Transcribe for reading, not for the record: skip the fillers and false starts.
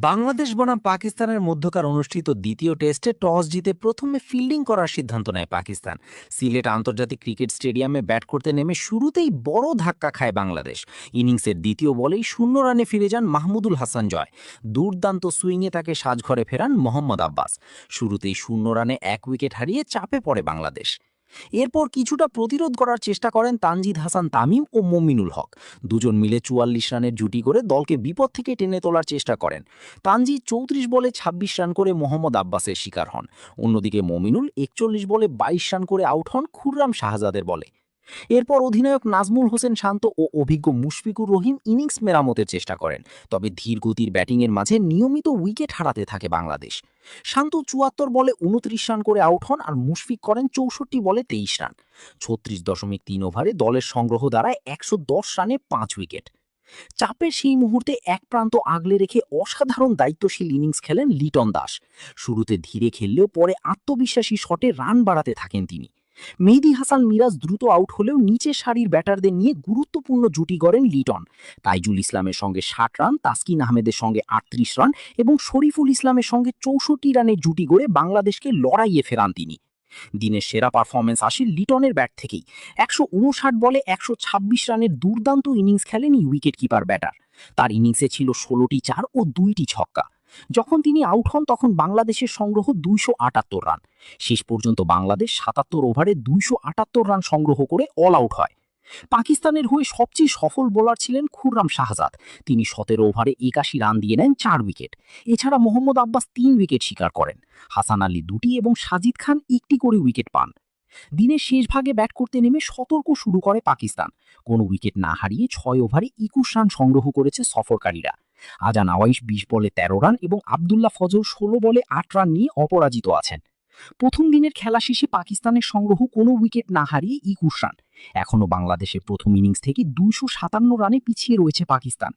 বাংলাদেশ বনাম পাকিস্তানের মধ্যকার অনুষ্ঠিত দ্বিতীয় টেস্টে টস জিতে প্রথমে ফিল্ডিং করার সিদ্ধান্ত নেয় পাকিস্তান। সিলেট আন্তর্জাতিক ক্রিকেট স্টেডিয়ামে ব্যাট করতে নেমে শুরুতেই বড় ধাক্কা খায় বাংলাদেশ। ইনিংসের দ্বিতীয় বলেই 0 রানে ফিরে যান মাহমুদুল হাসান জয়। দুর্দান্ত সুইংয়ে তাকে সাজঘরে ফেরান মোহাম্মদ আব্বাস। শুরুতেই 0 রানে 1 উইকেট হারিয়ে চাপে পড়ে বাংলাদেশ। এরপর কিছুটা প্রতিরোধ করার চেষ্টা করেন তানজিদ হাসান তামিম ও মমিনুল হক। দুজন মিলে 44 রানের জুটি করে দলকে বিপদ থেকে টেনে তোলার চেষ্টা করেন। তানজিদ 34 বলে 26 রান করে মোহাম্মদ আব্বাসের শিকার হন। অন্যদিকে মমিনুল 41 বলে 22 রান করে আউট হন খুররাম শাহজাদের বলে। এরপর অধিনায়ক নাজমুল হোসেন শান্ত ও অভিজ্ঞ মুশফিকুর রহিম ইনিংস মেরামতের চেষ্টা করেন। তবে ধীর গতির ব্যাটিংয়ের মাঝে নিয়মিত উইকেট হারাতে থাকে বাংলাদেশ। শান্ত 74 বলে 29 রান করে আউট হন আর মুশফিক করেন 64 বলে 23 রান। 36.3 ওভারে দলের সংগ্রহ দাঁড়ায় 110 রানে 5 উইকেট। চাপের সেই মুহূর্তে এক প্রান্ত আগলে রেখে অসাধারণ দায়িত্বশীল ইনিংস খেলেন লিটন দাস। শুরুতে ধীরে খেললেও পরে আত্মবিশ্বাসী শটে রান বাড়াতে থাকেন তিনি। মেহেদী হাসান মিরাজ দ্রুত আউট হলেও নিচের সারির ব্যাটারদের নিয়ে গুরুত্বপূর্ণ জুটি গড়েন লিটন। তাইজুল ইসলামের সঙ্গে 60 রান, তাসকিন আহমেদের সঙ্গে 38 রান এবং শরীফুল ইসলামের সঙ্গে 64 রানের জুটি গড়ে বাংলাদেশকে লড়াইয়ে ফেরান তিনি। দিনের সেরা পারফরমেন্স আসে লিটনের ব্যাট থেকেই। 159 বলে 126 রানের দুর্দান্ত ইনিংস খেলেন এই উইকেট কিপার ব্যাটার। তার ইনিংসে ছিল 16টি চার ও 2টি ছক্কা। যখন তিনি আউট হন তখন বাংলাদেশের সংগ্রহ 278 রান। শেষ পর্যন্ত বাংলাদেশ 77 ওভারে 278 রান সংগ্রহ করে অল আউট হয়। পাকিস্তানের হয়ে সবচেয়ে সফল বোলার ছিলেন খুররাম শাহজাদ। তিনি 17 ওভারে 81 রান দিয়ে নেন 4 উইকেট। এছাড়া মোহাম্মদ আব্বাস 3 উইকেট শিকার করেন। হাসান আলী 2টি এবং সাজিদ খান 1টি করে উইকেট পান। দিনের শেষ ভাগে ব্যাট করতে নেমে সতর্ক শুরু করে পাকিস্তান। কোনো উইকেট না হারিয়ে 6 ওভারে 21 রান সংগ্রহ করেছে সফরকারীরা। আজান আওয়াইশ 20 বলে 13 রান এবং আবদুল্লাহ ফজল 16 বলে 8 রান নিয়ে অপরাজিত আছেন। প্রথম দিনের খেলা শেষে পাকিস্তানের সংগ্রহ কোনো উইকেট না হারিয়ে 21 রান। এখনও বাংলাদেশের প্রথম ইনিংস থেকে 257 রানে পিছিয়ে রয়েছে পাকিস্তান।